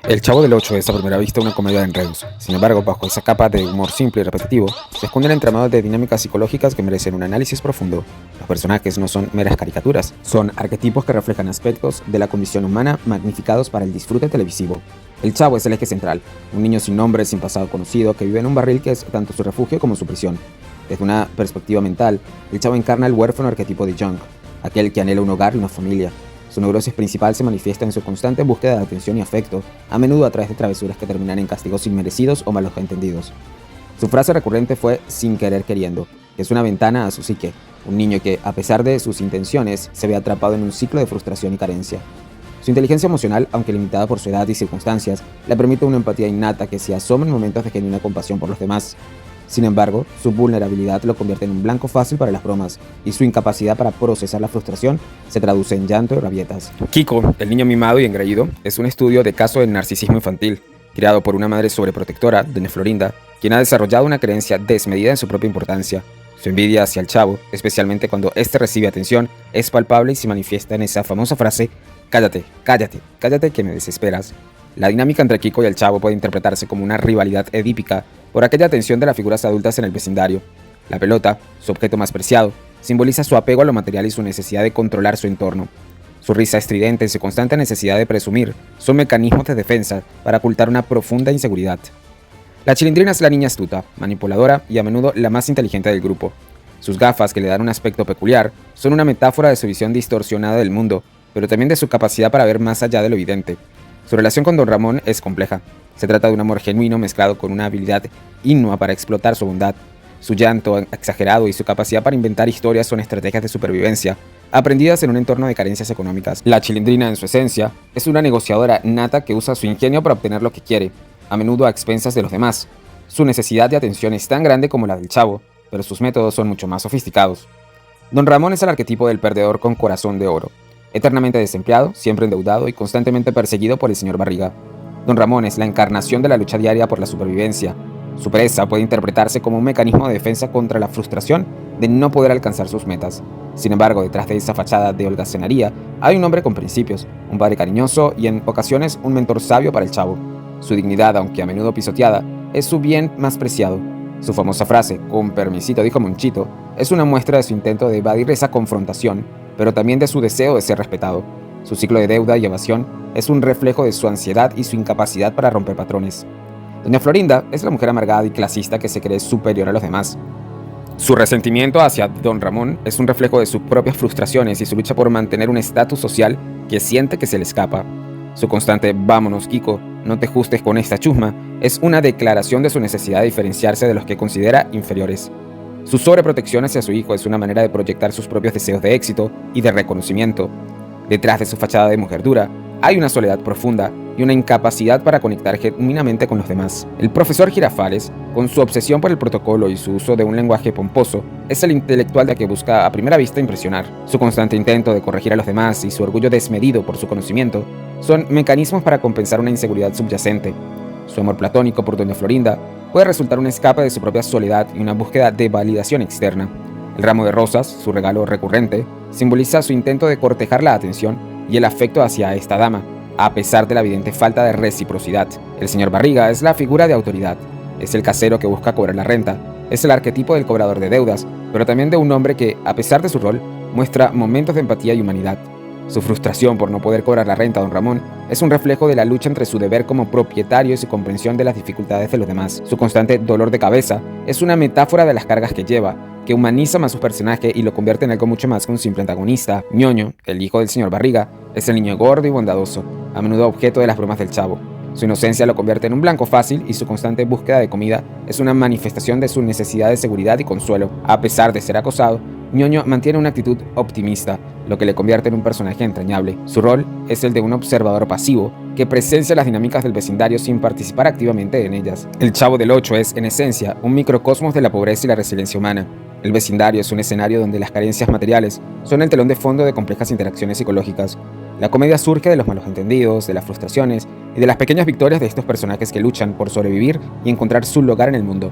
El Chavo del Ocho es a primera vista una comedia de enredos. Sin embargo, bajo esa capa de humor simple y repetitivo, se esconden entramados de dinámicas psicológicas que merecen un análisis profundo. Los personajes no son meras caricaturas, son arquetipos que reflejan aspectos de la condición humana magnificados para el disfrute televisivo. El Chavo es el eje central, un niño sin nombre, sin pasado conocido, que vive en un barril que es tanto su refugio como su prisión. Desde una perspectiva mental, el Chavo encarna el huérfano arquetipo de Jung, aquel que anhela un hogar y una familia. Su neurosis principal se manifiesta en su constante búsqueda de atención y afecto, a menudo a través de travesuras que terminan en castigos inmerecidos o malos entendidos. Su frase recurrente fue "sin querer queriendo", que es una ventana a su psique, un niño que, a pesar de sus intenciones, se ve atrapado en un ciclo de frustración y carencia. Su inteligencia emocional, aunque limitada por su edad y circunstancias, le permite una empatía innata que se asoma en momentos de genuina compasión por los demás. Sin embargo, su vulnerabilidad lo convierte en un blanco fácil para las bromas, y su incapacidad para procesar la frustración se traduce en llanto y rabietas. Kiko, el niño mimado y engreído, es un estudio de caso de narcisismo infantil, criado por una madre sobreprotectora, doña Florinda, quien ha desarrollado una creencia desmedida en su propia importancia. Su envidia hacia el Chavo, especialmente cuando éste recibe atención, es palpable y se manifiesta en esa famosa frase: "Cállate, cállate, cállate que me desesperas". La dinámica entre Kiko y el Chavo puede interpretarse como una rivalidad edípica por aquella atención de las figuras adultas en el vecindario. La pelota, su objeto más preciado, simboliza su apego a lo material y su necesidad de controlar su entorno. Su risa estridente y su constante necesidad de presumir son mecanismos de defensa para ocultar una profunda inseguridad. La Chilindrina es la niña astuta, manipuladora y a menudo la más inteligente del grupo. Sus gafas, que le dan un aspecto peculiar, son una metáfora de su visión distorsionada del mundo, pero también de su capacidad para ver más allá de lo evidente. Su relación con Don Ramón es compleja. Se trata de un amor genuino mezclado con una habilidad innua para explotar su bondad. Su llanto exagerado y su capacidad para inventar historias son estrategias de supervivencia, aprendidas en un entorno de carencias económicas. La Chilindrina, en su esencia, es una negociadora nata que usa su ingenio para obtener lo que quiere, a menudo a expensas de los demás. Su necesidad de atención es tan grande como la del Chavo, pero sus métodos son mucho más sofisticados. Don Ramón es el arquetipo del perdedor con corazón de oro, eternamente desempleado, siempre endeudado y constantemente perseguido por el señor Barriga. Don Ramón es la encarnación de la lucha diaria por la supervivencia. Su presa puede interpretarse como un mecanismo de defensa contra la frustración de no poder alcanzar sus metas. Sin embargo, detrás de esa fachada de holgazanería hay un hombre con principios, un padre cariñoso y en ocasiones un mentor sabio para el Chavo. Su dignidad, aunque a menudo pisoteada, es su bien más preciado. Su famosa frase, "con permisito dijo Monchito", es una muestra de su intento de evadir esa confrontación, pero también de su deseo de ser respetado. Su ciclo de deuda y evasión es un reflejo de su ansiedad y su incapacidad para romper patrones. Doña Florinda es la mujer amargada y clasista que se cree superior a los demás. Su resentimiento hacia Don Ramón es un reflejo de sus propias frustraciones y su lucha por mantener un estatus social que siente que se le escapa. Su constante "vámonos, Kiko, no te justes con esta chusma" es una declaración de su necesidad de diferenciarse de los que considera inferiores. Su sobreprotección hacia su hijo es una manera de proyectar sus propios deseos de éxito y de reconocimiento. Detrás de su fachada de mujer dura, hay una soledad profunda y una incapacidad para conectar genuinamente con los demás. El profesor Girafales, con su obsesión por el protocolo y su uso de un lenguaje pomposo, es el intelectual de que busca a primera vista impresionar. Su constante intento de corregir a los demás y su orgullo desmedido por su conocimiento son mecanismos para compensar una inseguridad subyacente. Su amor platónico por Doña Florinda puede resultar un escape de su propia soledad y una búsqueda de validación externa. El ramo de rosas, su regalo recurrente, simboliza su intento de cortejar la atención y el afecto hacia esta dama, a pesar de la evidente falta de reciprocidad. El señor Barriga es la figura de autoridad. Es el casero que busca cobrar la renta. Es el arquetipo del cobrador de deudas, pero también de un hombre que, a pesar de su rol, muestra momentos de empatía y humanidad. Su frustración por no poder cobrar la renta a Don Ramón es un reflejo de la lucha entre su deber como propietario y su comprensión de las dificultades de los demás. Su constante dolor de cabeza es una metáfora de las cargas que lleva, que humaniza más su personaje y lo convierte en algo mucho más que un simple antagonista. Ñoño, el hijo del señor Barriga, es el niño gordo y bondadoso, a menudo objeto de las bromas del Chavo. Su inocencia lo convierte en un blanco fácil y su constante búsqueda de comida es una manifestación de su necesidad de seguridad y consuelo. A pesar de ser acosado, Ñoño mantiene una actitud optimista, lo que le convierte en un personaje entrañable. Su rol es el de un observador pasivo que presencia las dinámicas del vecindario sin participar activamente en ellas. El Chavo del Ocho es, en esencia, un microcosmos de la pobreza y la resiliencia humana. El vecindario es un escenario donde las carencias materiales son el telón de fondo de complejas interacciones psicológicas. La comedia surge de los malos entendidos, de las frustraciones y de las pequeñas victorias de estos personajes que luchan por sobrevivir y encontrar su lugar en el mundo.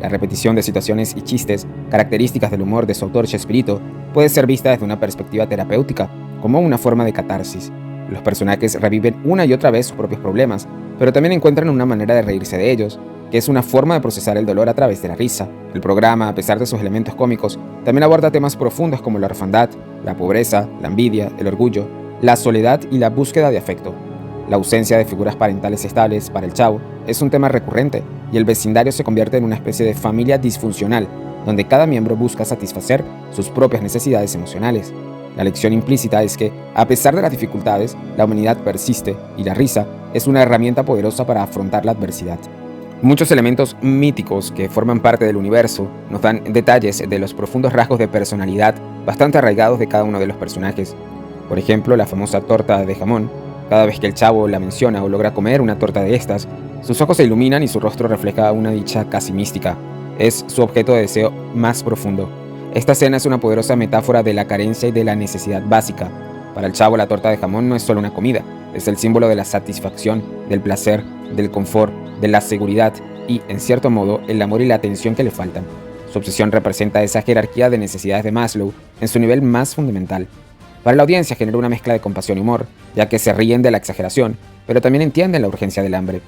La repetición de situaciones y chistes, características del humor de su autor Chespirito, puede ser vista desde una perspectiva terapéutica, como una forma de catarsis. Los personajes reviven una y otra vez sus propios problemas, pero también encuentran una manera de reírse de ellos, que es una forma de procesar el dolor a través de la risa. El programa, a pesar de sus elementos cómicos, también aborda temas profundos como la orfandad, la pobreza, la envidia, el orgullo, la soledad y la búsqueda de afecto. La ausencia de figuras parentales estables para el Chavo es un tema recurrente y el vecindario se convierte en una especie de familia disfuncional, donde cada miembro busca satisfacer sus propias necesidades emocionales. La lección implícita es que, a pesar de las dificultades, la humanidad persiste y la risa es una herramienta poderosa para afrontar la adversidad. Muchos elementos míticos que forman parte del universo nos dan detalles de los profundos rasgos de personalidad bastante arraigados de cada uno de los personajes. Por ejemplo, la famosa torta de jamón. Cada vez que el Chavo la menciona o logra comer una torta de estas, sus ojos se iluminan y su rostro refleja una dicha casi mística. Es su objeto de deseo más profundo. Esta escena es una poderosa metáfora de la carencia y de la necesidad básica. Para el Chavo, la torta de jamón no es solo una comida, es el símbolo de la satisfacción, del placer, del confort, de la seguridad y, en cierto modo, el amor y la atención que le faltan. Su obsesión representa esa jerarquía de necesidades de Maslow en su nivel más fundamental. Para la audiencia genera una mezcla de compasión y humor, ya que se ríen de la exageración, pero también entienden la urgencia del hambre.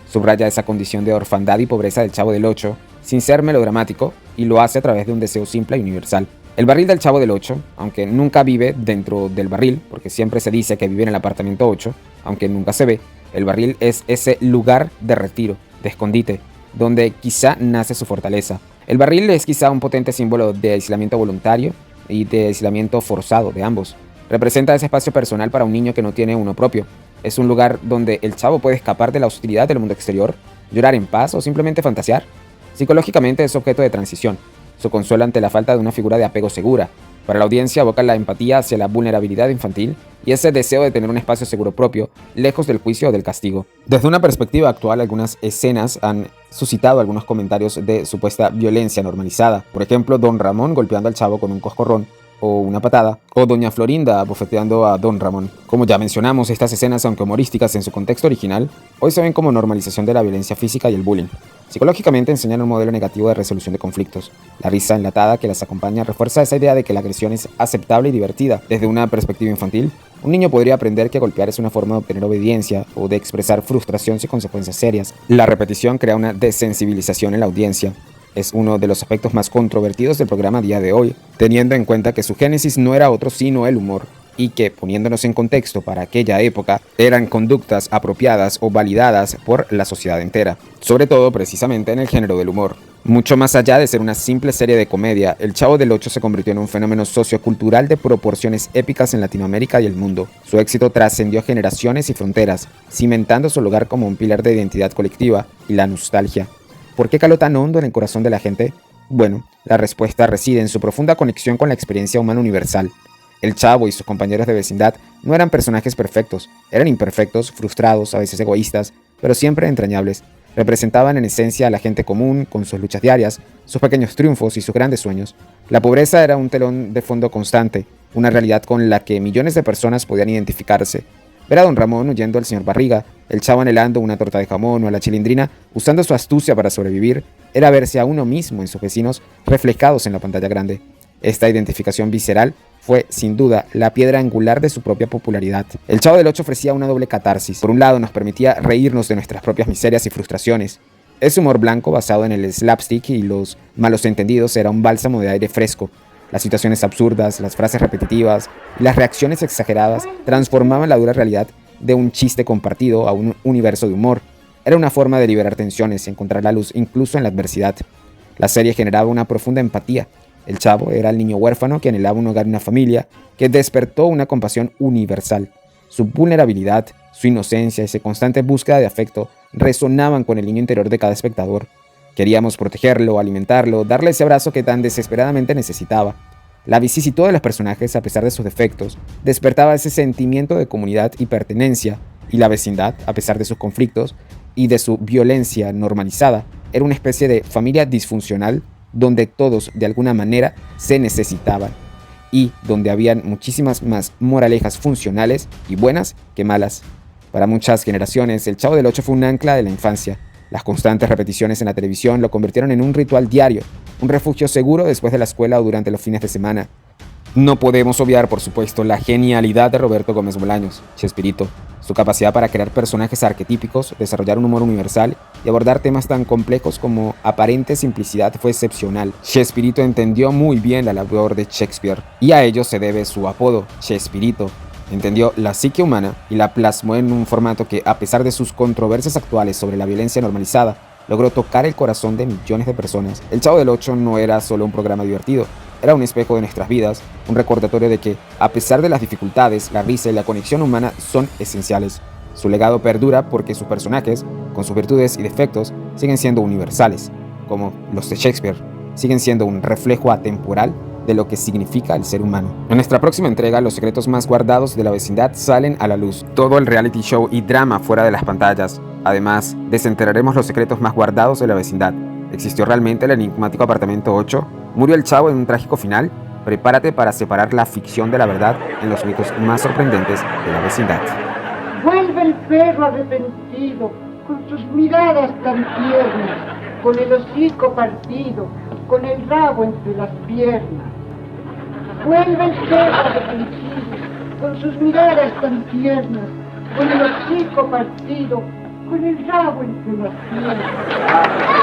Subraya esa condición de orfandad y pobreza del Chavo del Ocho, sin ser melodramático, y lo hace a través de un deseo simple y universal. El barril del Chavo del Ocho, aunque nunca vive dentro del barril, porque siempre se dice que vive en el apartamento 8, aunque nunca se ve, el barril es ese lugar de retiro, de escondite, donde quizá nace su fortaleza. El barril es quizá un potente símbolo de aislamiento voluntario y de aislamiento forzado de ambos. Representa ese espacio personal para un niño que no tiene uno propio. Es un lugar donde el Chavo puede escapar de la hostilidad del mundo exterior, llorar en paz o simplemente fantasear. Psicológicamente es objeto de transición. Su consuelo ante la falta de una figura de apego segura. Para la audiencia evoca la empatía hacia la vulnerabilidad infantil y ese deseo de tener un espacio seguro propio, lejos del juicio o del castigo. Desde una perspectiva actual, algunas escenas han suscitado algunos comentarios de supuesta violencia normalizada. Por ejemplo, Don Ramón golpeando al Chavo con un coscorrón o una patada, o Doña Florinda abofeteando a Don Ramón. Como ya mencionamos, estas escenas, aunque humorísticas en su contexto original, hoy se ven como normalización de la violencia física y el bullying. Psicológicamente enseñan un modelo negativo de resolución de conflictos. La risa enlatada que las acompaña refuerza esa idea de que la agresión es aceptable y divertida. Desde una perspectiva infantil, un niño podría aprender que golpear es una forma de obtener obediencia o de expresar frustración sin consecuencias serias. La repetición crea una desensibilización en la audiencia. Es uno de los aspectos más controvertidos del programa a día de hoy, teniendo en cuenta que su génesis no era otro sino el humor, y que, poniéndonos en contexto para aquella época, eran conductas apropiadas o validadas por la sociedad entera, sobre todo precisamente en el género del humor. Mucho más allá de ser una simple serie de comedia, El Chavo del Ocho se convirtió en un fenómeno sociocultural de proporciones épicas en Latinoamérica y el mundo. Su éxito trascendió generaciones y fronteras, cimentando su lugar como un pilar de identidad colectiva y la nostalgia. ¿Por qué caló tan hondo en el corazón de la gente? Bueno, la respuesta reside en su profunda conexión con la experiencia humana universal. El Chavo y sus compañeros de vecindad no eran personajes perfectos, eran imperfectos, frustrados, a veces egoístas, pero siempre entrañables. Representaban en esencia a la gente común, con sus luchas diarias, sus pequeños triunfos y sus grandes sueños. La pobreza era un telón de fondo constante, una realidad con la que millones de personas podían identificarse. Ver a Don Ramón huyendo al señor Barriga, el Chavo anhelando una torta de jamón o a la Chilindrina, usando su astucia para sobrevivir, era verse a uno mismo en sus vecinos reflejados en la pantalla grande. Esta identificación visceral fue, sin duda, la piedra angular de su propia popularidad. El Chavo del Ocho ofrecía una doble catarsis. Por un lado, nos permitía reírnos de nuestras propias miserias y frustraciones. Ese humor blanco, basado en el slapstick y los malos entendidos, era un bálsamo de aire fresco. Las situaciones absurdas, las frases repetitivas y las reacciones exageradas transformaban la dura realidad de un chiste compartido a un universo de humor. Era una forma de liberar tensiones y encontrar la luz incluso en la adversidad. La serie generaba una profunda empatía. El Chavo era el niño huérfano que anhelaba un hogar y una familia, que despertó una compasión universal. Su vulnerabilidad, su inocencia y su constante búsqueda de afecto resonaban con el niño interior de cada espectador. Queríamos protegerlo, alimentarlo, darle ese abrazo que tan desesperadamente necesitaba. La vicisitud de los personajes, a pesar de sus defectos, despertaba ese sentimiento de comunidad y pertenencia, y la vecindad, a pesar de sus conflictos y de su violencia normalizada, era una especie de familia disfuncional donde todos, de alguna manera, se necesitaban, y donde habían muchísimas más moralejas funcionales y buenas que malas. Para muchas generaciones, El Chavo del Ocho fue un ancla de la infancia. Las constantes repeticiones en la televisión lo convirtieron en un ritual diario, un refugio seguro después de la escuela o durante los fines de semana. No podemos obviar, por supuesto, la genialidad de Roberto Gómez Bolaños, Chespirito, Su capacidad para crear personajes arquetípicos, desarrollar un humor universal y abordar temas tan complejos como aparente simplicidad fue excepcional. Chespirito entendió muy bien la labor de Shakespeare, y a ello se debe su apodo, Chespirito. Entendió la psique humana y la plasmó en un formato que, a pesar de sus controversias actuales sobre la violencia normalizada, logró tocar el corazón de millones de personas. El Chavo del Ocho no era solo un programa divertido, era un espejo de nuestras vidas, un recordatorio de que, a pesar de las dificultades, la risa y la conexión humana son esenciales. Su legado perdura porque sus personajes, con sus virtudes y defectos, siguen siendo universales, como los de Shakespeare, siguen siendo un reflejo atemporal de lo que significa el ser humano. En nuestra próxima entrega, los secretos más guardados de la vecindad salen a la luz. Todo el reality show y drama fuera de las pantallas. Además, desenterraremos los secretos más guardados de la vecindad. ¿Existió realmente el enigmático apartamento 8? ¿Murió el Chavo en un trágico final? Prepárate para separar la ficción de la verdad en los mitos más sorprendentes de la vecindad. Vuelve el perro arrepentido, con sus miradas tan tiernas, con el hocico partido, con el rabo entre las piernas. Vuelve el perro arrepentido, con sus miradas tan tiernas, con el hocico partido, con el rabo entre las piernas.